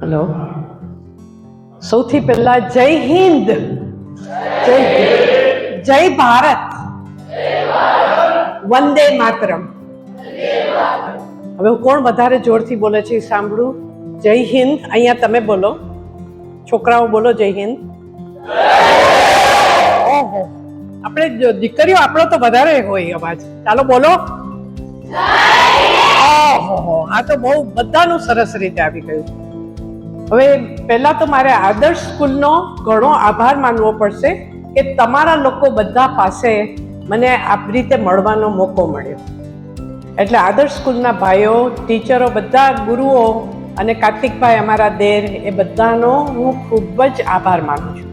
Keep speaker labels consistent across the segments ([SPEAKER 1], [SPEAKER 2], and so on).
[SPEAKER 1] Hello. સૌથી પહેલા જય હિન્દ, જય ભારત, વંદે માતરમ. હવે કોણ વધારે જોરથી બોલે છે સાંભળું? જય હિન્દ. અહીંયા તમે બોલો, છોકરાઓ બોલો જય હિન્દ. ઓહો, આપણે દીકરીઓ આપણો તો વધારે હોય અવાજ. ચાલો બોલો. ઓહો, આ તો બહુ બધાનું સરસ રીતે આવી ગયું. હવે પહેલા તો મારે આદર્શ સ્કૂલનો ઘણો આભાર માનવો પડશે કે તમારા લોકો બધા પાસે મને આ રીતે મળવાનો મોકો મળ્યો. એટલે આદર્શ સ્કૂલના ભાઈઓ, ટીચરો, બધા ગુરુઓ અને કાર્તિકભાઈ અમારા દેર, એ બધાનો હું ખૂબ જ આભાર માનું છું.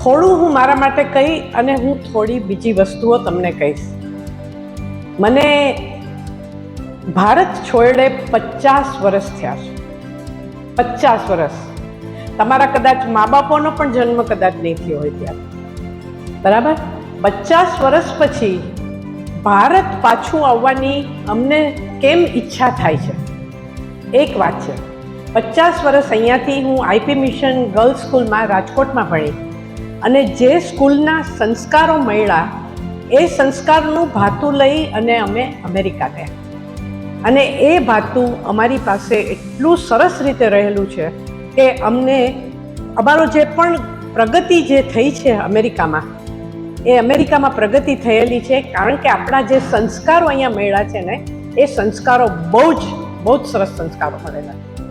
[SPEAKER 1] થોડું હું મારા માટે કહી અને હું થોડી બીજી વસ્તુઓ તમને કહીશ. મને ભારત છોડે 50 વર્ષ થયા છે. 50 વર્ષ. તમારા કદાચ મા બાપોનો પણ જન્મ કદાચ નહીં થયો હોય ત્યારે, બરાબર? 50 વર્ષ પછી ભારત પાછું આવવાની અમને કેમ ઈચ્છા થાય છે? એક વાત છે, 50 વર્ષ અહીંયાથી હું આઈપી મિશન ગર્લ્સ સ્કૂલમાં રાજકોટમાં ભણી અને જે સ્કૂલના સંસ્કારો મળ્યા એ સંસ્કારનું ભાતું લઈ અને અમે અમેરિકા ગયા. અને એ ભાતું અમારી પાસે એટલું સરસ રીતે રહેલું છે કે અમને અમારો જે પણ પ્રગતિ જે થઈ છે અમેરિકામાં, એ અમેરિકામાં પ્રગતિ થયેલી છે કારણ કે આપણા જે સંસ્કારો અહીંયા મળ્યા છે ને, એ સંસ્કારો બહુ જ સરસ સંસ્કારો મળેલા છે.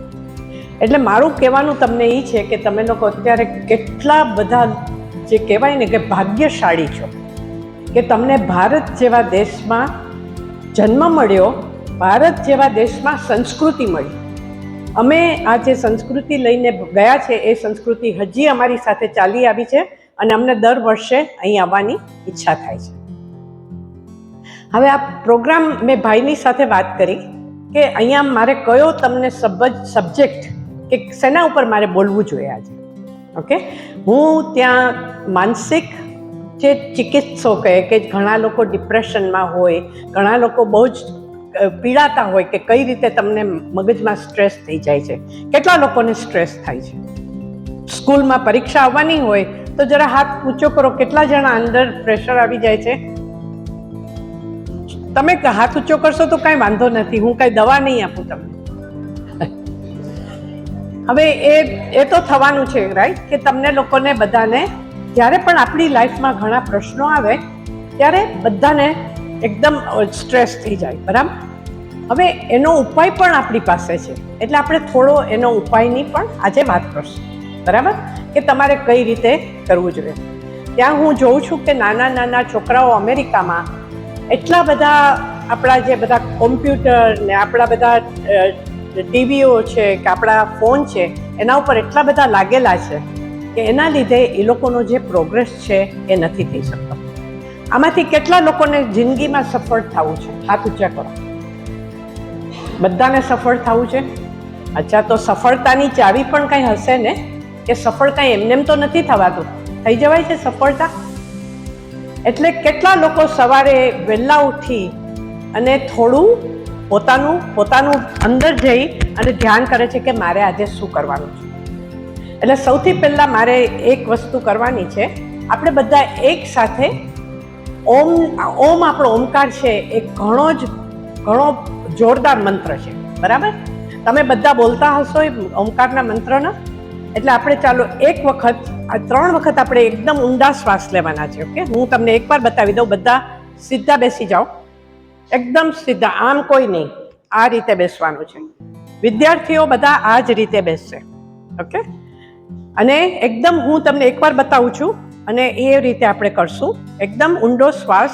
[SPEAKER 1] એટલે મારું કહેવાનું તમને એ છે કે તમે લોકો અત્યારે કેટલા બધા જે કહેવાય ને કે ભાગ્યશાળી છો કે તમને ભારત જેવા દેશમાં જન્મ મળ્યો, ભારત જેવા દેશમાં સંસ્કૃતિ મળી. અમે આ જે સંસ્કૃતિ લઈને ગયા છે એ સંસ્કૃતિ હજી અમારી સાથે ચાલી આવી છે અને અમને દર વર્ષે અહીં આવવાની ઈચ્છા થાય છે. હવે આ પ્રોગ્રામ મેં ભાઈની સાથે વાત કરી કે અહીંયા મારે કયો તમને સબ્જેક્ટ કે શેના ઉપર મારે બોલવું જોઈએ આજે. ઓકે, હું ત્યાં માનસિક જે ચિકિત્સકો કહે કે ઘણા લોકો ડિપ્રેશનમાં હોય, ઘણા લોકો બહુ જ પીડાતા હોય કે કઈ રીતે તમને મગજમાં સ્ટ્રેસ થઈ જાય છે. કેટલા લોકોને સ્ટ્રેસ થાય છે? સ્કૂલમાં પરીક્ષા આવવાની હોય તો જરા હાથ ઊંચો કરો, કેટલા જણા અંદર પ્રેશર આવી જાય છે? તમે હાથ ઊંચો કરશો તો કાંઈ વાંધો નથી, હું કાંઈ દવા નહીં આપું તમને. હવે એ તો થવાનું છે, રાઈટ? કે તમને લોકોને બધાને જ્યારે પણ આપણી લાઈફમાં ઘણા પ્રશ્નો આવે ત્યારે બધાને એકદમ સ્ટ્રેસ થઈ જાય, બરાબર? હવે એનો ઉપાય પણ આપણી પાસે છે, એટલે આપણે થોડો એનો ઉપાયની પણ આજે વાત કરશું, બરાબર? કે તમારે કઈ રીતે કરવું જોઈએ. ત્યાં હું જોઉં છું કે નાના નાના છોકરાઓ અમેરિકામાં એટલા બધા આપણા જે બધા કોમ્પ્યુટર ને આપણા બધા ટીવીઓ છે કે આપણા ફોન છે એના ઉપર એટલા બધા લાગેલા છે કે એના લીધે એ લોકોનો જે પ્રોગ્રેસ છે એ નથી થઈ શકતો. આમાંથી કેટલા લોકોને જિંદગીમાં સફળ થવું છે? હાથ ઊંચા કરો. બધાને સફળ થવું છે? અચ્છા, તો સફળતાની ચાવી પણ કંઈ હશે ને? કે સફળ કંઈ એમનેમ તો નથી થવાતું, થઈ જવાય છે સફળતા. એટલે કેટલા લોકો સવારે વહેલા ઉઠી અને થોડું પોતાનું અંદર જઈ અને ધ્યાન કરે છે કે મારે આજે શું કરવાનું છે. એટલે સૌથી પહેલાં મારે એક વસ્તુ કરવાની છે. આપણે બધા એક સાથે ઓમ આપણો ઓમકાર છે એ ઘણો જોરદાર મંત્ર છે, બરાબર? તમે બધા બોલતા હશો એ ઓમકારના મંત્રનો. એટલે આપણે ચાલો એક વખત, આ 3 વખત આપણે એકદમ ઊંડા શ્વાસ લેવાના છે. ઓકે, હું તમને એકવાર બતાવી દઉં. બધા સીધા બેસી જાઓ, એકદમ સીધા, આમ કોઈ નહીં, આ રીતે બેસવાનું છે. વિદ્યાર્થીઓ બધા આ જ રીતે બેસશે. ઓકે, અને એકદમ હું તમને એકવાર બતાવું છું અને એ રીતે આપણે કરશું. એકદમ ઊંડો શ્વાસ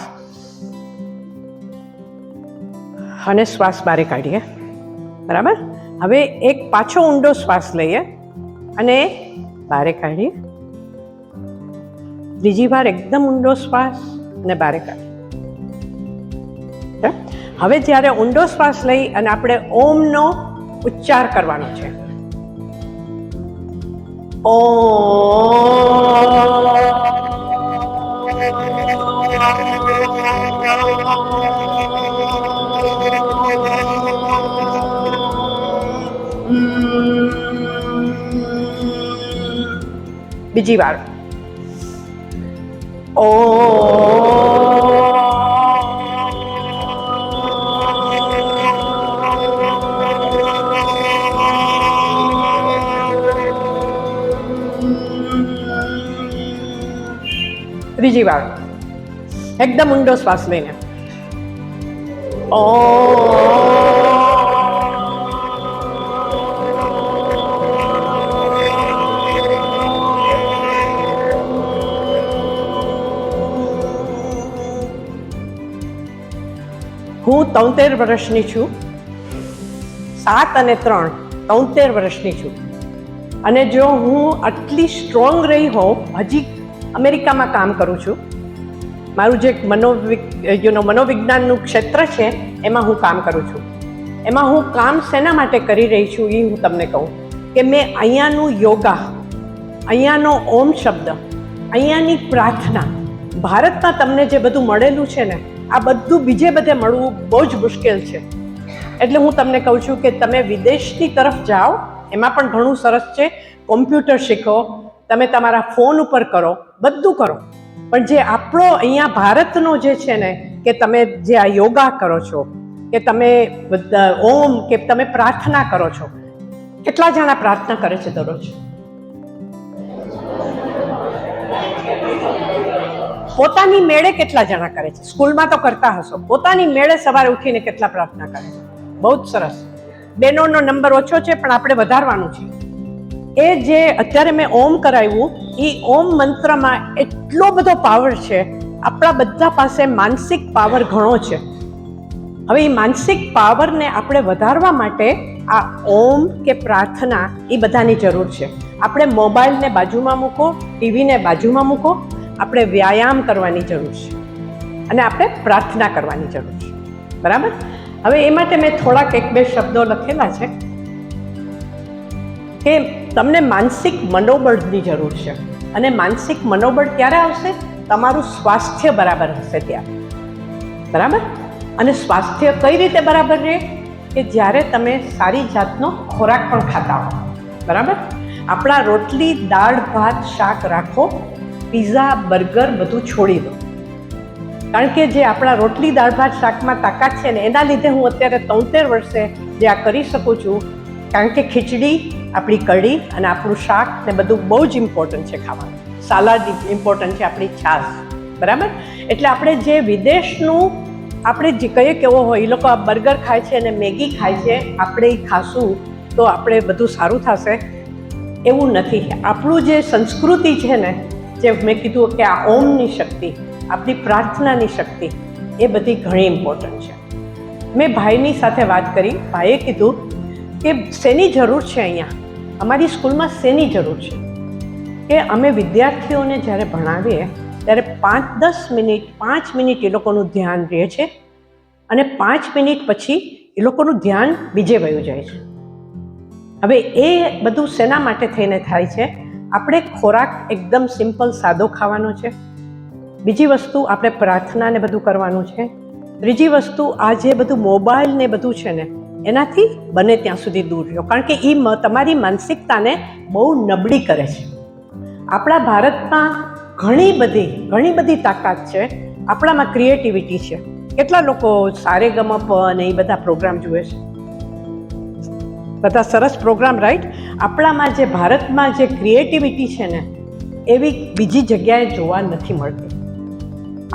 [SPEAKER 1] અને શ્વાસ બહાર કાઢીએ, બરાબર? હવે એક પાછો ઊંડો શ્વાસ લઈએ અને બહાર કાઢીએ. બીજી વાર એકદમ ઊંડો શ્વાસ અને બહાર કાઢીએ. હવે જ્યારે ઊંડો શ્વાસ લઈ અને આપણે ઓમનો ઉચ્ચાર કરવાનો છે. ઓમ બીજી વાર. ઓ ત્રીજી વાર એકદમ ઊંડો શ્વાસ લઈને. ઓ હું 73 વર્ષની છું. 7 અને 3 73 વર્ષની છું. અને જો હું આટલી સ્ટ્રોંગ રહી હોઉં, હજી અમેરિકામાં કામ કરું છું. મારું જે મનોવિજ્ઞાનનું ક્ષેત્ર છે એમાં હું કામ કરું છું. એમાં હું કામ શેના માટે કરી રહી છું એ હું તમને કહું કે મેં અહીંયાનું યોગા, અહીંયાનો ઓમ શબ્દ, અહીંયાની પ્રાર્થના, ભારતમાં તમને જે બધું મળેલું છે ને, આ બધું બીજે બધે મળવું બહુ જ મુશ્કેલ છે. એટલે હું તમને કહું છું કે તમે વિદેશની તરફ જાઓ, એમાં પણ ઘણું સરસ છે. કોમ્પ્યુટર શીખો, તમે તમારા ફોન ઉપર કરો, બધું કરો. પણ જે આપણો અહીંયા ભારતનો જે છે ને, કે તમે જે આ યોગા કરો છો, કે તમે ઓમ, કે તમે પ્રાર્થના કરો છો. કેટલા જણા પ્રાર્થના કરે છે દરરોજ? પોતાની મેળે કેટલા જણા કરે છે? સ્કૂલમાં તો કરતા હશો. પોતાની મેળે સવારે ઉઠીને કેટલા પ્રાર્થના કરે છે? બહુ જ સરસ. બહેનોનો નંબર ઓછો છે પણ આપણે વધારવાનું છે. એ જે અત્યારે મેં ઓમ કરાવ્યું, એ ઓમ મંત્રમાં એટલો બધો પાવર છે. આપણા બધા પાસે માનસિક પાવર ઘણો છે. હવે એ માનસિક પાવરને આપણે વધારવા માટે આ ઓમ કે પ્રાર્થના એ બધાની જરૂર છે. આપણે મોબાઈલને બાજુમાં મૂકો, ટીવીને બાજુમાં મૂકો, આપણે વ્યાયામ કરવાની જરૂર છે અને આપણે પ્રાર્થના કરવાની જરૂર છે. બરાબર? હવે એ માટે મેં થોડાક 1-2 શબ્દો લખેલા છે કે તમને માનસિક મનોબળની જરૂર છે. અને માનસિક મનોબળ ક્યારે આવશે? તમારું સ્વાસ્થ્ય બરાબર હશે ત્યારે. બરાબર? અને સ્વાસ્થ્ય કઈ રીતે બરાબર રહે? કે જ્યારે તમે સારી જાતનો ખોરાક પણ ખાતા હો. બરાબર? આપણા રોટલી, દાળ, ભાત, શાક રાખો, પીઝા, બર્ગર બધું છોડી દો. કારણ કે જે આપણા રોટલી, દાળ, ભાત, શાકમાં તાકાત છે ને, એના લીધે હું અત્યારે 73 વર્ષે જે આ કરી શકું છું. કારણ કે ખીચડી, આપણી કઢી અને આપણું શાક ને બધું બહુ જ ઇમ્પોર્ટન્ટ છે ખાવાનું. સાલાડ ઇમ્પોર્ટન્ટ છે, આપણી છાશ. બરાબર? એટલે આપણે જે વિદેશનું આપણે જે કહીએ કેવો હોય, એ લોકો આ બર્ગર ખાય છે અને મેગી ખાય છે, આપણે એ ખાશું તો આપણે બધું સારું થશે એવું નથી. આપણું જે સંસ્કૃતિ છે ને, જે મેં કીધું કે આ ઓમની શક્તિ, આપણી પ્રાર્થનાની શક્તિ, એ બધી ઘણી ઇમ્પોર્ટન્ટ છે. મેં ભાઈની સાથે વાત કરી. ભાઈએ કીધું કે શેની જરૂર છે અહીંયા, અમારી સ્કૂલમાં શેની જરૂર છે? કે અમે વિદ્યાર્થીઓને જ્યારે ભણાવીએ ત્યારે 5 મિનિટ એ લોકોનું ધ્યાન રહે છે અને 5 મિનિટ પછી એ લોકોનું ધ્યાન બીજે વયું જાય છે. હવે એ બધું શેના માટે થઈને થાય છે? આપણે ખોરાક એકદમ સિમ્પલ સાદો ખાવાનો છે. બીજી વસ્તુ, આપણે પ્રાર્થના ને બધું કરવાનું છે. ત્રીજી વસ્તુ, આ જે બધું મોબાઈલ ને બધું છે ને, એનાથી બને ત્યાં સુધી દૂર રહ્યો. કારણ કે એ તમારી માનસિકતાને બહુ નબળી કરે છે. આપણા ભારતમાં ઘણી બધી તાકાત છે. આપણામાં ક્રિએટિવિટી છે. કેટલા લોકો સારેગમપ અને એ બધા પ્રોગ્રામ જુએ છે? બધા સરસ પ્રોગ્રામ, રાઈટ? આપણામાં જે ભારતમાં જે ક્રિએટિવિટી છે ને, એવી બીજી જગ્યાએ જોવા નથી મળતી.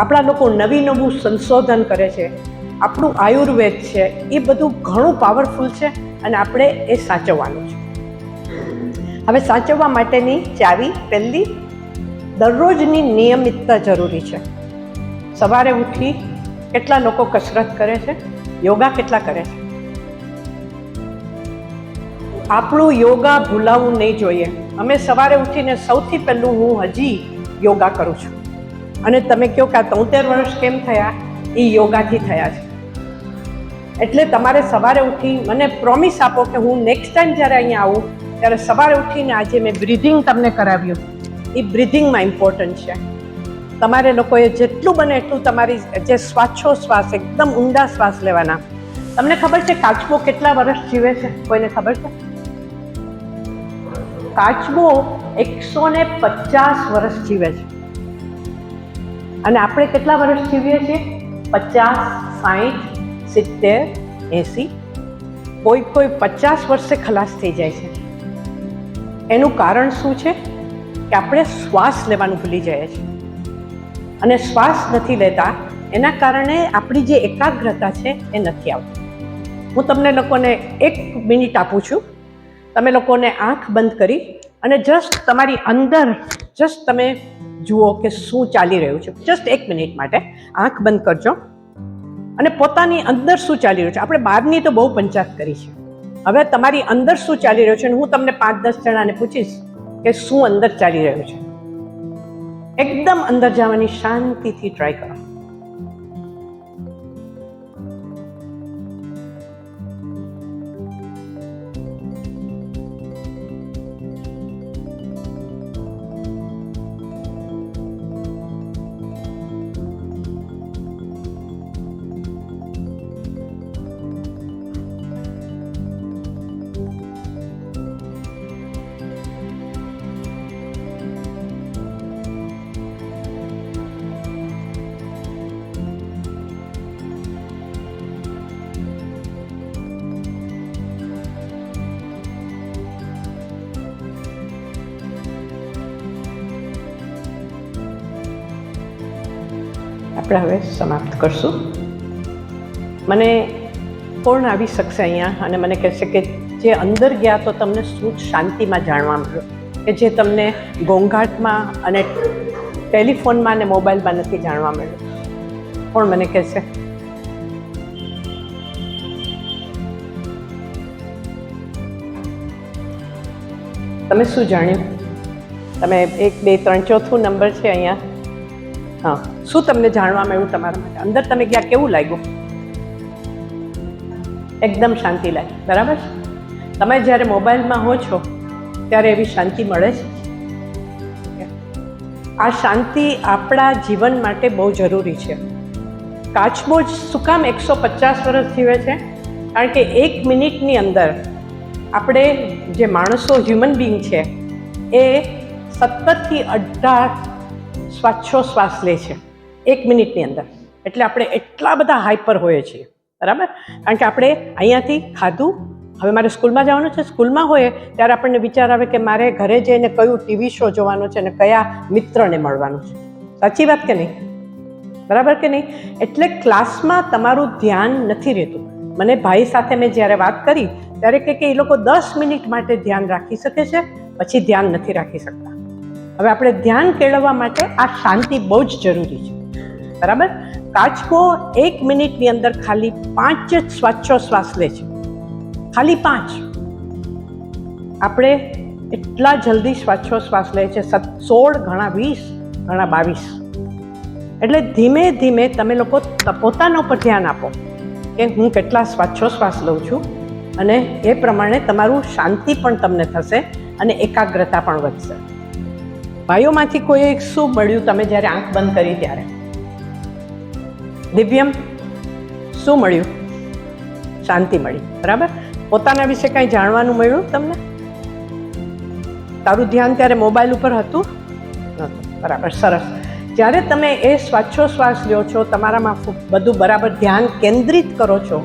[SPEAKER 1] આપણા લોકો નવું સંશોધન કરે છે. આપણું આયુર્વેદ છે, એ બધું ઘણું પાવરફુલ છે અને આપણે એ સાચવવાનું છે. હવે સાચવવા માટેની ચાવી પહેલી, દરરોજની નિયમિતતા જરૂરી છે. સવારે ઉઠી કેટલા લોકો કસરત કરે છે? યોગા કેટલા કરે છે? આપણું યોગા ભૂલાવવું નહીં જોઈએ. અમે સવારે ઉઠીને સૌથી પહેલું હું હજી યોગા કરું છું. અને તમે કહો કે આ 73 વર્ષ કેમ થયા? એ યોગાથી થયા છે. એટલે તમારે સવારે ઉઠી, મને પ્રોમિસ આપો કે હું નેક્સ્ટ ટાઈમ જ્યારે અહીંયા આવું ત્યારે સવારે ઉઠીને આજે મેં બ્રિધિંગ તમને કરાવ્યું, એ બ્રિધિંગમાં ઇમ્પોર્ટન્ટ છે. તમારે લોકોએ જેટલું બને એટલું તમારી જે શ્વાસોશ્વાસ, એકદમ ઊંડા શ્વાસ લેવાના. તમને ખબર છે કાચબો કેટલા વર્ષ જીવે છે? કોઈને ખબર છે? કાચબો 150 વર્ષ જીવે છે અને આપણે કેટલા વર્ષ જીવીએ છીએ? 50, 60, 70, 80. કોઈ 50 વર્ષે ખલાસ થઈ જાય છે. એનું કારણ શું છે કે આપણે શ્વાસ લેવાનું ભૂલી જઈએ છીએ અને શ્વાસ નથી લેતા એના કારણે આપણી જે એકાગ્રતા છે એ નથી આવતી. હું તમને લોકોને 1 મિનિટ આપું છું. તમે લોકોને આંખ બંધ કરી અને જસ્ટ તમારી અંદર તમે જુઓ કે શું ચાલી રહ્યું છે. જસ્ટ 1 મિનિટ માટે આંખ બંધ કરજો અને પોતાની અંદર શું ચાલી રહ્યું છે. આપણે બહારની તો બહુ પંચાયત કરી છે, હવે તમારી અંદર શું ચાલી રહ્યું છે. હું તમને 5-10 જણાને પૂછીશ કે શું અંદર ચાલી રહ્યું છે. એકદમ અંદર જવાની શાંતિથી ટ્રાય કરો. આપણે હવે સમાપ્ત કરશું. મને કોણ આવી શકશે અહીંયા અને મને કહેશે કે જે અંદર ગયા તો તમને શું શાંતિમાં જાણવા મળ્યું, કે જે તમને ઘોંઘાટમાં અને ટેલિફોનમાં અને મોબાઈલમાં નથી જાણવા મળ્યું? કોણ મને કહેશે? તમે શું જાણ્યું? તમે 1, 2, 3, 4થું નંબર છે અહીંયા. હા, શું તમને જાણવા મળ્યું તમારા માટે? અંદર તમે ગયા કેવું લાગ્યું? એકદમ શાંતિ લાગી, બરાબર? તમે જ્યારે મોબાઈલમાં હો છો ત્યારે એવી શાંતિ મળે છે. આ શાંતિ આપણા જીવન માટે બહુ જરૂરી છે. કાચબો શું કામ 150 વર્ષ જીવે છે? કારણ કે 1 મિનિટની અંદર આપણે જે માણસો હ્યુમન બિંગ છે એ 17 થી 18 શ્વાસ લે છે 1 મિનિટની અંદર. એટલે આપણે એટલા બધા હાઈપર હોઈએ છીએ, બરાબર? કારણ કે આપણે અહીંયાથી ખાધું, હવે મારે સ્કૂલમાં જવાનું છે, સ્કૂલમાં હોય ત્યારે આપણને વિચાર આવે કે મારે ઘરે જઈને કયું ટીવી શો જોવાનું છે અને કયા મિત્રને મળવાનું છે. સાચી વાત કે નહીં? બરાબર કે નહીં? એટલે ક્લાસમાં તમારું ધ્યાન નથી રહેતું. મને ભાઈ સાથે મેં જ્યારે વાત કરી ત્યારે કે એ લોકો 10 મિનિટ માટે ધ્યાન રાખી શકે છે, પછી ધ્યાન નથી રાખી શકતા. હવે આપણે ધ્યાન કેળવવા માટે આ શાંતિ બહુ જ જરૂરી છે, બરાબર? કાચબો 1 મિનિટની અંદર ખાલી 5 જ શ્વાસ લે છે, ખાલી 5. આપણે એટલા જલ્દી શ્વાસ લે છે, 16, ઘણા 20, ઘણા 22. એટલે ધીમે ધીમે તમે લોકો પોતાના ઉપર ધ્યાન આપો કે હું કેટલા શ્વાસ લઉં છું, અને એ પ્રમાણે તમારું શાંતિ પણ તમને થશે અને એકાગ્રતા પણ વધશે. ભાઈઓમાંથી કોઈ શું મળ્યું તમે જ્યારે આંખ બંધ કરી ત્યારે? દિવ્યમ, શું મળ્યું? શાંતિ મળી, બરાબર? પોતાના વિશે કંઈ જાણવાનું મળ્યું તમને? તારું ધ્યાન ત્યારે મોબાઈલ ઉપર હતું? નહોતું, બરાબર, સરસ. જ્યારે તમે એ શ્વાસ લ્યો છો, તમારામાં બધું બરાબર ધ્યાન કેન્દ્રિત કરો છો,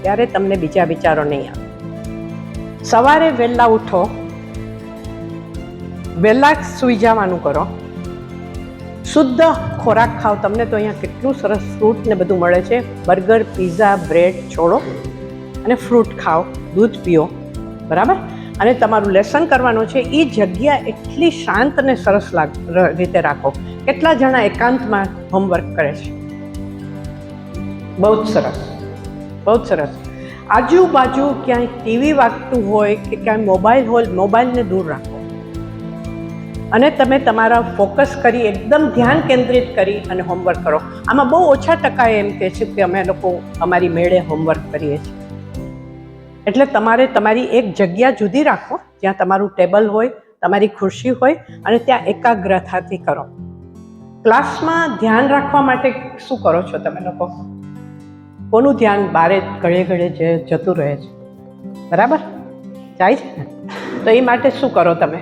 [SPEAKER 1] ત્યારે તમને બીજા વિચારો નહીં આવે. સવારે વહેલા ઉઠો, વહેલા સૂઈ જવાનું કરો, શુદ્ધ ખોરાક ખાઓ. તમને તો અહીંયા કેટલું સરસ ફ્રૂટ ને બધું મળે છે. બર્ગર, પીઝા, બ્રેડ છોડો અને ફ્રૂટ ખાઓ, દૂધ પીઓ, બરાબર? અને તમારું લેસન કરવાનું છે એ જગ્યા એટલી શાંત અને સરસ રીતે રાખો. કેટલા જણા એકાંતમાં હોમવર્ક કરે છે? બહુ જ સરસ, બહુ જ સરસ. આજુબાજુ ક્યાંય ટીવી વાગતું હોય કે ક્યાંય મોબાઈલ હોય, મોબાઈલને દૂર રાખો અને તમે તમારા ફોકસ કરી, એકદમ ધ્યાન કેન્દ્રિત કરી અને હોમવર્ક કરો. આમાં બહુ ઓછા ટકા એમ કહે છે કે અમે લોકો અમારી મેળે હોમવર્ક કરીએ છીએ. એટલે તમારે તમારી એક જગ્યા જુદી રાખો, જ્યાં તમારું ટેબલ હોય, તમારી ખુરશી હોય, અને ત્યાં એકાગ્રતાથી કરો. ક્લાસમાં ધ્યાન રાખવા માટે શું કરો છો તમે લોકો? કોનું ધ્યાન બારે ઘડે જતું રહે છે? બરાબર, જાય છે ને? તો એ માટે શું કરો તમે?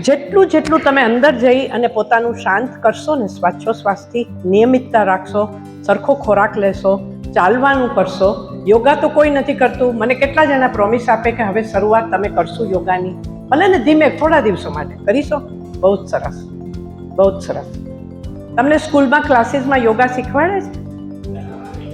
[SPEAKER 1] જેટલું તમે અંદર જઈ અને પોતાનું શાંત કરશો ને, શ્વાસોશ્વાસથી નિયમિતતા રાખશો, સરખો ખોરાક લેશો, ચાલવાનું કરશો. યોગા તો કોઈ નથી કરતું. મને કેટલા જણા પ્રોમિસ આપે કે હવે શરૂઆત તમે કરશું યોગાની, ભલે ને ધીમે, થોડા દિવસો માટે કરીશો. બહુ જ સરસ, બહુ જ સરસ. તમને સ્કૂલમાં ક્લાસીસમાં યોગા શીખવાડે છે?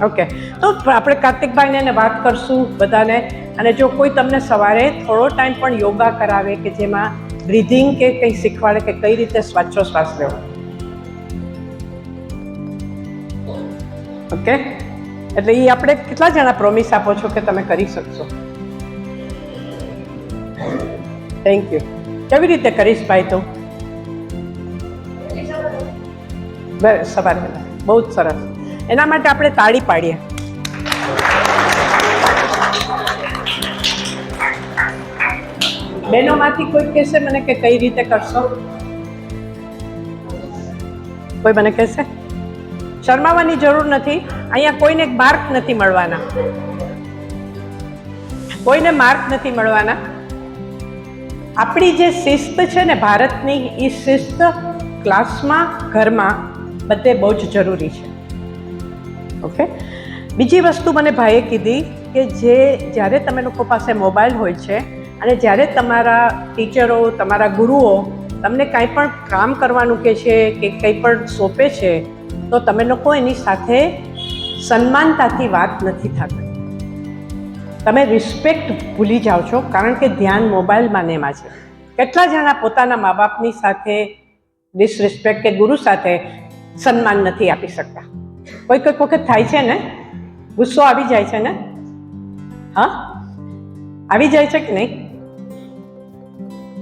[SPEAKER 1] ઓકે, તો આપણે કાર્તિકભાઈને વાત કરશું બધાને. અને જો કોઈ તમને સવારે થોડો ટાઈમ પણ યોગા કરાવે કે જેમાં બ્રીધિંગ કે કંઈ શીખવાડે કે કઈ રીતે શ્વાસોશ્વાસ લેવો. ઓકે, એટલે એ આપણે કેટલા જણા પ્રોમિસ આપો છો કે તમે કરી શકશો? Thank you. કેવી રીતે કરીશ ભાઈ? તો સવારે વહેલા, બહુ જ સરસ. એના માટે આપણે તાળી પાડીએ. બહેનોમાંથી કોઈ કહેશે મને કે કઈ રીતે કરશો? કોઈ મને કહેશે? શરમાવાની જરૂર નથી. અહીંયા કોઈને માર્ક નથી મળવાના, કોઈને માર્ક નથી મળવાના. આપણી જે શિસ્ત છે ને ભારતની, એ શિસ્ત ક્લાસમાં, ઘરમાં, બધે બહુ જ જરૂરી છે. ઓકે, બીજી વસ્તુ મને ભાઈએ કીધી કે જ્યારે તમે લોકો પાસે મોબાઈલ હોય છે અને જ્યારે તમારા ટીચરો, તમારા ગુરુઓ તમને કાંઈ પણ કામ કરવાનું કહે છે કે કંઈ પણ સોંપે છે, તો તમે લોકો એની સાથે સન્માનતાથી વાત નથી થતી. તમે રિસ્પેક્ટ ભૂલી જાઓ છો, કારણ કે ધ્યાન મોબાઈલમાં ને એમાં છે. કેટલા જણા પોતાના મા બાપની સાથે ડિસરિસ્પેક્ટ કે ગુરુ સાથે સન્માન નથી આપી શકતા? કોઈક વખત થાય છે ને, ગુસ્સો આવી જાય છે ને? હા, આવી જાય છે કે નહીં?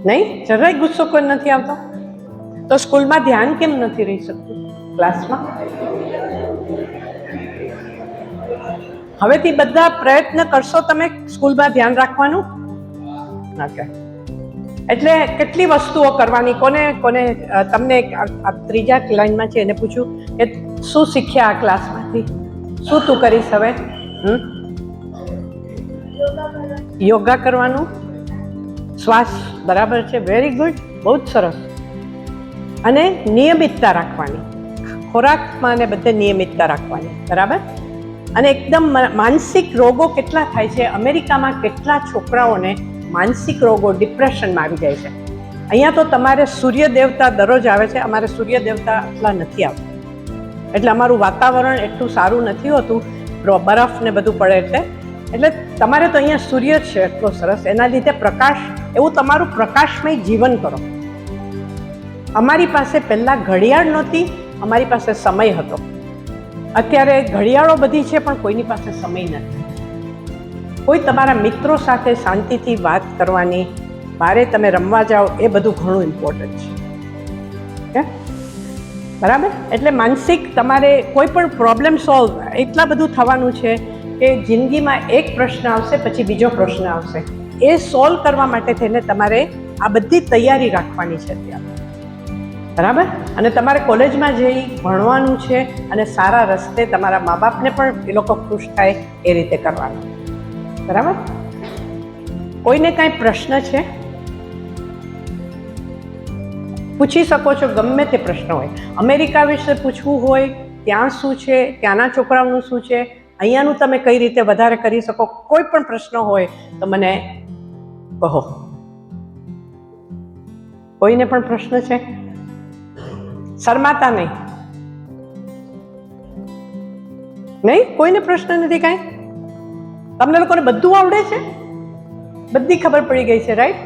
[SPEAKER 1] નહીં, જરાય ગુસ્સો કોઈ નથી આવતો? તો સ્કૂલમાં ધ્યાન કેમ નથી રહી શકતું? ક્લાસમાં હવેથી બધા પ્રયત્ન કરશો તમે સ્કૂલમાં ધ્યાન રાખવાનું. ઓકે, એટલે કેટલી વસ્તુઓ કરવાની. કોને તમને ત્રીજા લાઈનમાં છે એને પૂછ્યું કે શું શીખ્યા આ ક્લાસમાંથી? શું તું કરીશ હવે? યોગા કરવાનું, શ્વાસ બરાબર છે, વેરી ગુડ, બહુ જ સરસ. અને નિયમિતતા રાખવાની, ખોરાકમાં ને બધે નિયમિતતા રાખવાની, બરાબર. અને એકદમ માનસિક રોગો કેટલા થાય છે અમેરિકામાં, કેટલા છોકરાઓને માનસિક રોગો, ડિપ્રેશનમાં આવી જાય છે. અહીંયા તો તમારે સૂર્ય દેવતા દરરોજ આવે છે, અમારે સૂર્ય દેવતા એટલા નથી આવતા, એટલે અમારું વાતાવરણ એટલું સારું નથી હોતું, બરફ ને બધું પડે એટલે તમારે તો અહીંયા સૂર્ય છે એટલો સરસ, એના લીધે પ્રકાશ, એવું તમારું પ્રકાશમય જીવન કરો. અમારી પાસે પહેલાં ઘડિયાળ નહોતી, અમારી પાસે સમય હતો. અત્યારે ઘડિયાળો બધી છે પણ કોઈની પાસે સમય નથી. કોઈ તમારા મિત્રો સાથે શાંતિથી વાત કરવાની, બારે તમે રમવા જાઓ, એ બધું ઘણું ઇમ્પોર્ટન્ટ છે. બરાબર. એટલે માનસિક તમારે કોઈ પણ પ્રોબ્લેમ સોલ્વ એટલા બધું થવાનું છે કે જિંદગીમાં એક પ્રશ્ન આવશે પછી બીજો પ્રશ્ન આવશે, એ સોલ્વ કરવા માટે થઈને તમારે આ બધી તૈયારી રાખવાની છે અત્યારે. બરાબર. અને તમારે કોલેજમાં જઈ ભણવાનું છે અને સારા રસ્તે તમારા મા બાપને પણ એ લોકો ખુશ થાય એ રીતે કરવાનું. બરાબર. કોઈને કાંઈ પ્રશ્ન છે પૂછી શકો છો, ગમે તે પ્રશ્ન હોય. અમેરિકા વિશે પૂછવું હોય, ત્યાં શું છે, ત્યાંના છોકરાઓનું શું છે, અહીંયાનું તમે કઈ રીતે વધારે કરી શકો, કોઈ પણ પ્રશ્ન હોય તો મને કહો. કોઈને પણ પ્રશ્ન છે? શરમાતા નહીં. નહીં, કોઈને પ્રશ્ન નથી કાંઈ? તમને લોકોને બધું આવડે છે, બધી ખબર પડી ગઈ છે, રાઈટ?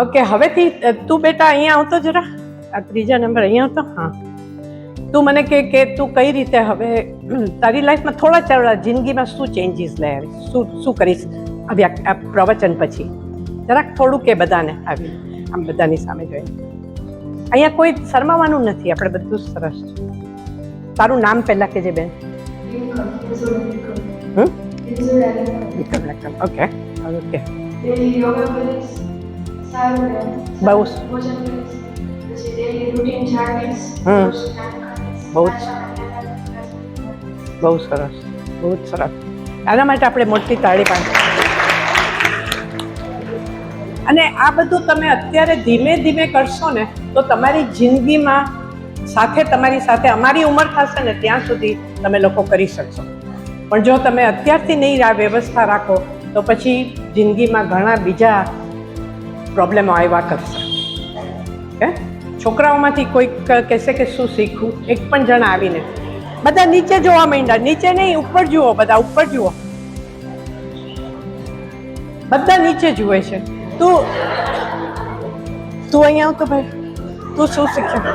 [SPEAKER 1] ઓકે, હવેથી તું બેટા અહીંયા આવતો જરા, આ ત્રીજા નંબર અહીંયા આવતો. હા, તું મને કે તું કઈ રીતે હવે તારી લાઈફમાં થોડા જિંદગીમાં શું ચેન્જીસ લઈ આવીશ, શું કરીશ આ પ્રવચન પછી? જરાક થોડું કે બધાને આવી આમ બધાની સામે જોઈને. અહીંયા કોઈ શરમાવાનું નથી, આપણે બધું સરસ છે. તારું નામ પહેલા કહેજે બેન. ઓકે ઓકે, બહુ બહુ સરસ. બહુ જ સરસ. આના માટે આપણે મોટી તાળી પાડીએ. અને આ બધું તમે અત્યારે ધીમે ધીમે કરશો ને તો તમારી જિંદગીમાં તમારી સાથે અમારી ઉંમર થશે ને ત્યાં સુધી તમે લોકો કરી શકશો. પણ જો તમે અત્યારથી નહીં આ વ્યવસ્થા રાખો તો પછી જિંદગીમાં ઘણા બીજા પ્રોબ્લેમો આવ્યા કરશે. છોકરાઓમાંથી કોઈક કહેશે કે શું શીખવું, એક પણ જણ આવીને બધા નીચે જોવા માંડ્યા. નીચે નહીં, ઉપર જુઓ, બધા ઉપર જુઓ, બધા નીચે જુએ છે. તું અહીંયા આવ તો ભાઈ, તું શું શીખ્યું?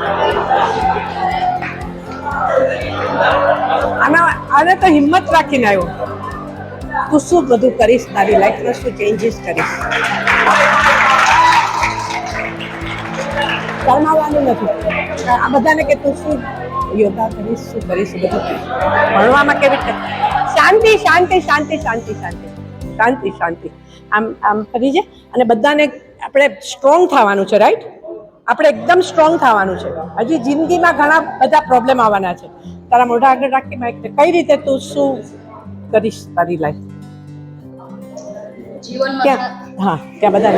[SPEAKER 1] આને તો હિંમત રાખીને આવ્યો. તું શું બધું કરીશ, તારી લાઈફમાં શું ચેન્જીસ કરીશ? શરમાવાનું નથી. આ બધાને કે તું શું યોગા કરીશ, શું કરીશ, બધું ભણવામાં કેવી રીતે શાંતિ શાંતિ શાંતિ શાંતિ શાંતિ શાંતિ શાંતિ આમ કરી છે. અને બધાને આપણે સ્ટ્રોંગ થવાનું છે, રાઈટ? આપણે એકદમ સ્ટ્રોંગ થવાનું છે. હજી જિંદગીમાં ઘણા બધા પ્રોબ્લેમ આવવાના છે. તારા મોઢા આગળ રાખી માઇક, કઈ રીતે તું શું કરીશ તારી લાઈફ જીવનમાં? હા, ત્યાં બધા.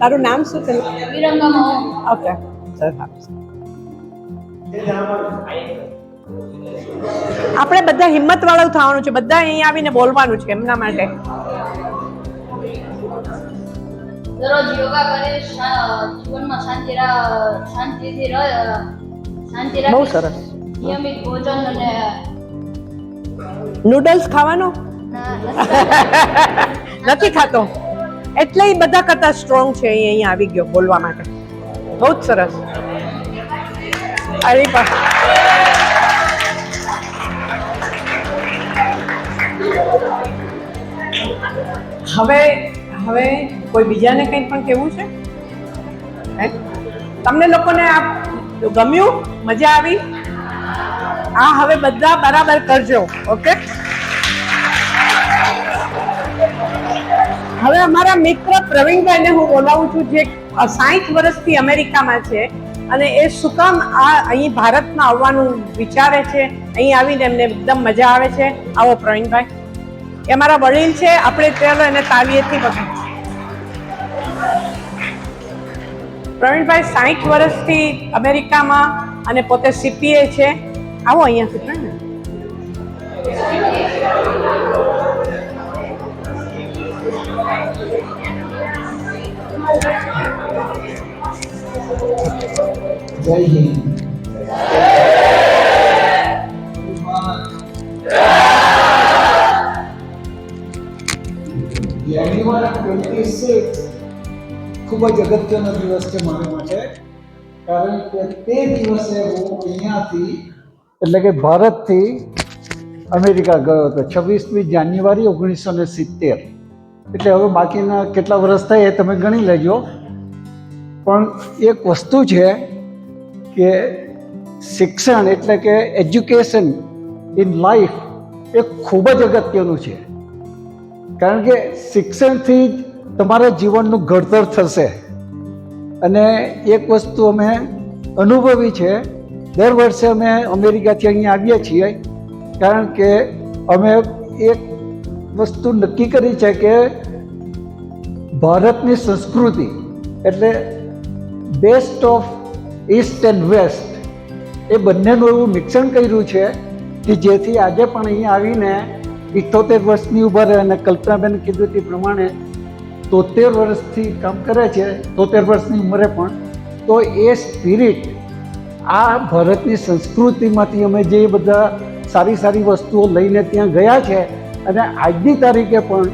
[SPEAKER 1] તારું નામ શું છે? ઓકે, આપણે બધા હિંમત વાળું થવાનું છે. બધા અહીંયા આવીને બોલવાનું છે એમના માટે.
[SPEAKER 2] દરરોજ યોગા કરે, જીવનમાં શાંતિથી રહે.
[SPEAKER 1] બહુ સરસ.
[SPEAKER 2] નિયમિત ભોજન અને
[SPEAKER 1] નૂડલ્સ ખાવાનો નથી ખાતો એટલે એ બધા કરતા સ્ટ્રોંગ છે. અહીંયા આવી ગયો બોલવા માટે. બહુ જ સરસ. અરે હવે કોઈ બીજાને કંઈ પણ કહેવું છે? તમને લોકોને આ ગમ્યું? મજા આવી? આ હવે બધા બરાબર કરજો, ઓકે? હવે અમારા મિત્ર પ્રવીણભાઈને હું બોલાવું છું, જે 60 વર્ષથી અમેરિકામાં છે અને એ શું કામ અહીં ભારતમાં આવવાનું વિચારે છે. અહીં આવીને એમને એકદમ મજા આવે છે. આવો પ્રવીણભાઈ, એ અમારા વડીલ છે. આપણે ચાલો એને તાળીએથી બગાડ. પ્રવીણભાઈ 60 વર્ષથી અમેરિકામાં અને પોતે CPA છે. આવો અહીંયાથી પણ ને.
[SPEAKER 3] જય હિન્દ. જાન્યુઆરી 26 ખૂબ જ અગત્યનો દિવસ છે મારા માટે, કારણ કે તે દિવસે હું અહીંયાથી એટલે કે ભારતથી અમેરિકા ગયો હતો 26મી જાન્યુઆરી 1970. એટલે હવે બાકીના કેટલા વર્ષ થાય એ તમે ગણી લેજો. પણ એક વસ્તુ છે કે શિક્ષણ એટલે કે એજ્યુકેશન ઇન લાઈફ એ ખૂબ જ અગત્યનું છે. કારણ કે શિક્ષણથી જ તમારા જીવનનું ઘડતર થશે. અને એક વસ્તુ અમે અનુભવી છે, દર વર્ષે અમે અમેરિકાથી અહીંયા આવીએ છીએ, કારણ કે અમે એક વસ્તુ નક્કી કરી છે કે ભારતની સંસ્કૃતિ એટલે best of east and west એ બંનેનું એવું મિશ્રણ કર્યું છે કે જેથી આજે પણ અહીંયા આવીને 78 વર્ષની ઉંમરે, અને કલ્પનાબેન કીધું તે પ્રમાણે 73 વર્ષથી કામ કરે છે, 73 વર્ષની ઉંમરે પણ. તો એ સ્પિરિટ આ ભારતની સંસ્કૃતિમાંથી અમે જે બધા સારી સારી વસ્તુઓ લઈને ત્યાં ગયા છે, અને આજની તારીખે પણ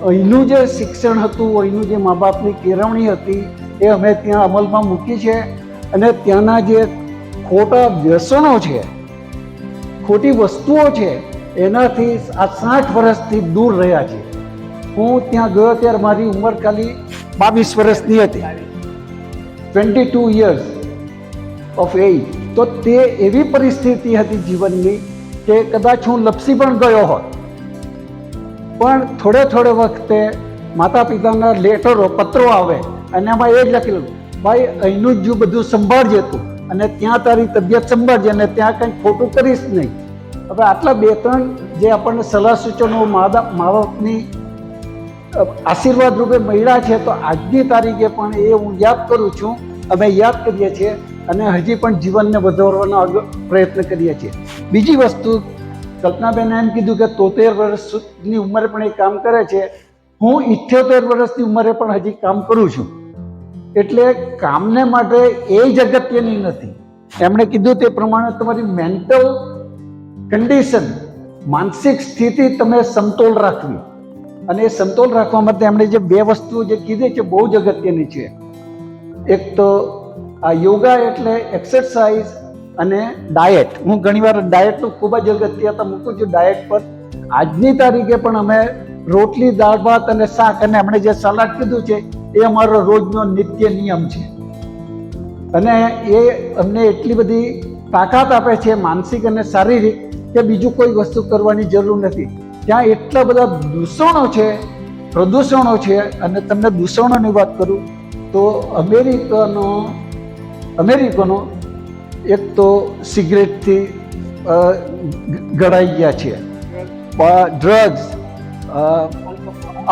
[SPEAKER 3] અહીંનું જે શિક્ષણ હતું, અહીંનું જે મા બાપની કેળવણી હતી એ અમે ત્યાં અમલમાં મૂકી છે. અને ત્યાંના જે ખોટા વ્યસનો છે, ખોટી વસ્તુઓ છે, એનાથી આ 60 વર્ષથી દૂર રહ્યા છે. હું ત્યાં ગયો ત્યારે મારી ઉંમર ખાલી 22 વર્ષની હતી, 22 years ઓફ એજ. તો તે એવી પરિસ્થિતિ હતી જીવનની કે કદાચ હું લપસી પણ ગયો હોત. પણ થોડે વખતે માતા પિતાના લેટરો, પત્રો આવે અને એમાં એ જ લખેલું, ભાઈ અહીંનું જ બધું સંભાળજે તું, અને ત્યાં તારી તબિયત સંભાળજે, અને ત્યાં કંઈ ખોટું કરીશ નહીં. હવે આટલા 2-3 જે આપણને સલાહ સૂચનો મા બાપની આશીર્વાદ રૂપે મળ્યા છે, તો આજની તારીખે પણ એ હું યાદ કરું છું, અમે યાદ કરીએ છીએ અને હજી પણ જીવનને વધારવાનો પ્રયત્ન કરીએ છીએ. બીજી વસ્તુ, કલ્પનાબેને એમ કીધું કે 73 વર્ષની ઉંમરે પણ એ કામ કરે છે. હું 78 વર્ષની ઉંમરે પણ હજી કામ કરું છું. એટલે કામને માટે એ જ અગત્યની નથી. એમણે કીધું તે પ્રમાણે તમારી મેન્ટલ કન્ડિશન, માનસિક સ્થિતિ તમે સમતોલ રાખવી, અને એ સમતોલ રાખવા માટે એમણે જે 2 વસ્તુઓ જે કીધી છે બહુ જ અગત્યની છે. એક તો આ યોગા એટલે એક્સરસાઇઝ અને ડાયટ. હું ઘણીવાર ડાયટનું ખૂબ જ અગત્યતા મૂકું છું ડાયટ પર. આજની તારીખે પણ અમે રોટલી, દાળ ભાત અને શાક, અને એમણે જે સલાડ કીધું છે એ અમારો રોજનો નિત્ય નિયમ છે. અને એ અમને એટલી બધી તાકાત આપે છે માનસિક અને શારીરિક કે બીજું કોઈ વસ્તુ કરવાની જરૂર નથી. ત્યાં એટલા બધા દૂષણો છે, પ્રદૂષણો છે. અને તમને દૂષણોની વાત કરું તો અમેરિકનો એક તો સિગરેટથી ગળાઈ ગયા છે, ડ્રગ્સ,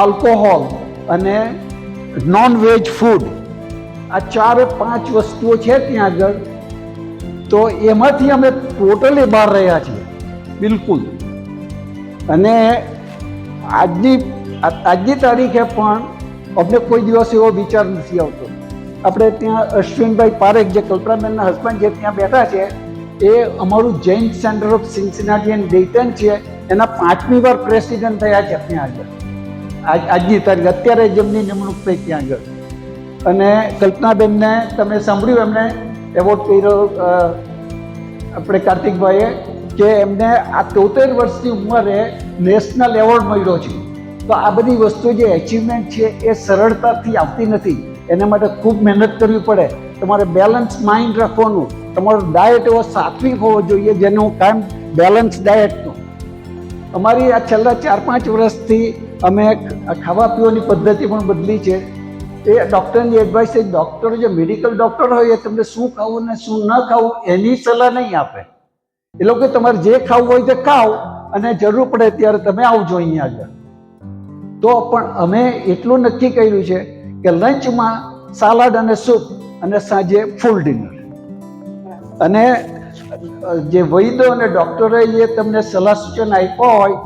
[SPEAKER 3] આલ્કોહોલ અને નોન-વેજ ફૂડ, આ 4-5 વસ્તુઓ છે ત્યાં આગળ. તો એમાંથી અમે ટોટલી બહાર રહ્યા છીએ, બિલકુલ. અને આજની તારીખે પણ અમને કોઈ દિવસ એવો વિચાર નથી આવતો. આપણે ત્યાં અશ્વિનભાઈ પારેખ, જે કલ્પનાબેનના હસબન્ડ જે ત્યાં બેઠા છે, એ અમારું જૈન સેન્ટર ઓફ સિન્સિનાટી એન્ડ ડેયટન છે, એના 5મી વાર પ્રેસિડેન્ટ થયા છે ત્યાં આગળ. આજની તારીખ, અત્યારે જેમની નિમણૂક થઈ ત્યાં આગળ. અને કલ્પનાબેનને તમે સાંભળ્યું, એમને એવોર્ડ કર્યો આપણે કાર્તિકભાઈએ, કે એમને આ 73 વર્ષની ઉંમરે નેશનલ એવોર્ડ મળ્યો છે. તો આ બધી વસ્તુ જે એચિવમેન્ટ છે એ સરળતાથી આવતી નથી. એના માટે ખૂબ મહેનત કરવી પડે. તમારે બેલેન્સ માઇન્ડ રાખવાનું. તમારો ડાયટ એવો સાત્વિક હોવો જોઈએ, જેને હું કાયમ બેલેન્સ ડાયટ કહું. અમારી આ છેલ્લા 4-5 વર્ષથી અમે ખાવા પીવાની પદ્ધતિ પણ બદલી છે. એ ડૉક્ટરની એડવાઇસ છે. ડૉક્ટર, જે મેડિકલ ડૉક્ટર હોય, એ તમને શું ખાવું ને શું ન ખાવું એની સલાહ નહીં આપે. એ લોકો તમારે જે ખાવું હોય તે ખાઓ, અને જરૂર પડે ત્યારે તમે આવજો અહીંયા આગળ. તો પણ અમે એટલું નક્કી કર્યું છે કે લંચમાં સાલાડ અને સૂપ, અને સાંજે ફૂલ ડિનર. અને જે વૈદ્ય અને ડૉક્ટરે જે તમને સલાહ સૂચન આપ્યા હોય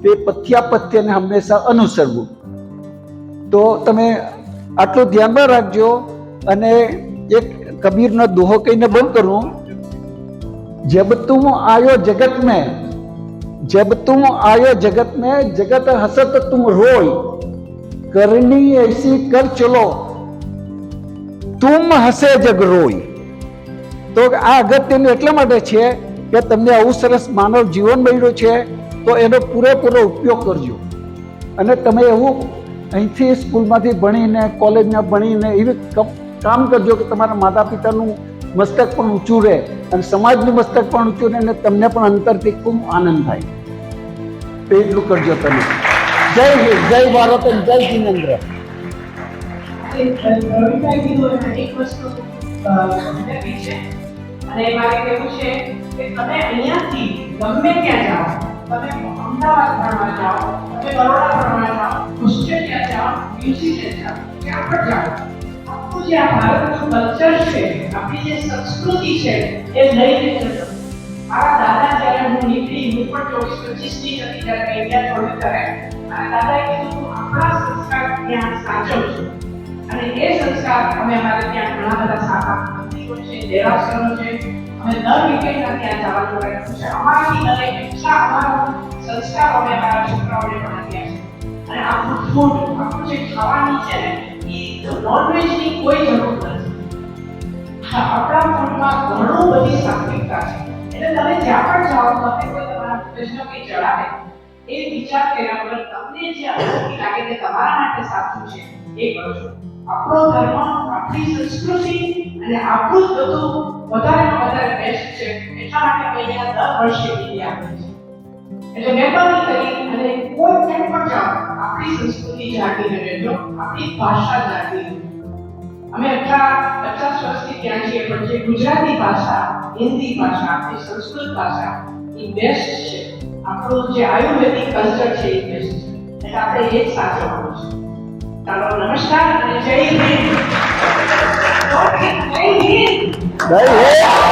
[SPEAKER 3] તે પથ્યાપથ્યને હંમેશા અનુસરવું. તો તમે આટલું ધ્યાનમાં રાખજો. અને એક કબીરનો દોહો કહીને બંધ કરું, जब तुम आयो जगत में, जब तुम आयो जगत में, जगत हसत तुम रोय, करनी ऐसी कर चलो, तुम हसे जग रोय. તો આ અગત્યનું એટલા માટે છે કે તમને આવું સરસ માનવ જીવન મળ્યું છે, તો એનો પૂરેપૂરો ઉપયોગ કરજો. અને તમે એવું અહીંથી સ્કૂલમાંથી ભણીને, કોલેજમાં ભણીને એવી કામ કરજો કે તમારા માતા પિતાનું મસ્તક પણ ઊંચું રહે અને સમાજનું મસ્તક પણ ઊંચું રહે, અને તમને પણ અંતરથી ખૂબ આનંદ થાય. તો એટલું કરજો તમે. જય હિન્દ, જય ભારત અને જય જિનેન્દ્ર.
[SPEAKER 1] અને મારે કહેવું છે કે તમે અહીંયાથી ગમે ત્યાં જાઓ, તમે અમદાવાદ ભણવા જાઓ, તમે બરોડા ભણવા જાઓ, ઓસ્ટ્રેલિયા જાઓ, ન્યુઝીલેન્ડ જાઓ, ક્યાં પણ જાઓ, આપણું જે આ ભારતનું કલ્ચર છે, આપણી જે સંસ્કૃતિ છે એ લઈને જજો. મારા દાદા જ્યારે હું નીકળી, હું પણ 24-25ની હતી ત્યારે ઇન્ડિયા છોડી ત્યારે, અને દાદાએ કીધું આપણા સંસ્કાર ત્યાં સાચવજો. અને એ સંસ્કાર અમે અમારે ત્યાં ઘણા બધા શાખા મંદિરો છે, દેરાસરો છે, અમે દર વીકેન્ડના ત્યાં જવાનું રાખ્યું છે. અમારાથી દરેક એટલા અમારા સંસ્કાર અમે અમારા છોકરાઓને પણ આપ્યા છે. અને આપણું ફૂડ, આપણું જે ખાવાની છે ને, એ નોનવેજની કોઈ જરૂર નથી. આપણા ફૂડમાં ઘણું બધી સાત્વિકતા છે. એટલે તમે જ્યાં પણ જાઓ, તમે કોઈ તમારા કૃષ્ણ કંઈ ચડાવે, એ વિચાર કર્યા વગર તમને જે અનુભૂતિ લાગે તે તમારા માટે સાચું છે એ કરજો. આપણો ધર્મ, આપણી સંસ્કૃતિ અને આપણું જ બધું વધારેમાં વધારે બેસ્ટ છે. એટલા માટે અમે અહીંયા દર વર્ષે ઇન્ડિયા આવીએ છીએ. એટલે મહેરબાની કરી અને કોઈ ક્યાંય પણ જાઓ, આપણી સંસ્કૃતિ જાળવીને રહેજો, આપણી ભાષા જાળવીને. અમે 50 વર્ષથી ત્યાં છીએ, પણ જે ગુજરાતી ભાષા, હિન્દી ભાષા, આપણી સંસ્કૃત ભાષા, એ એ બેસ્ટ છે. આપણું જે આયુર્વેદિક કલ્ચર છે એ બેસ્ટ છે. એટલે આપણે એ જ સાચવવાનું છે. ચાલો, નમસ્કાર અને જય હિન્દ. જય હિન્દ.
[SPEAKER 3] જય હિન્દ.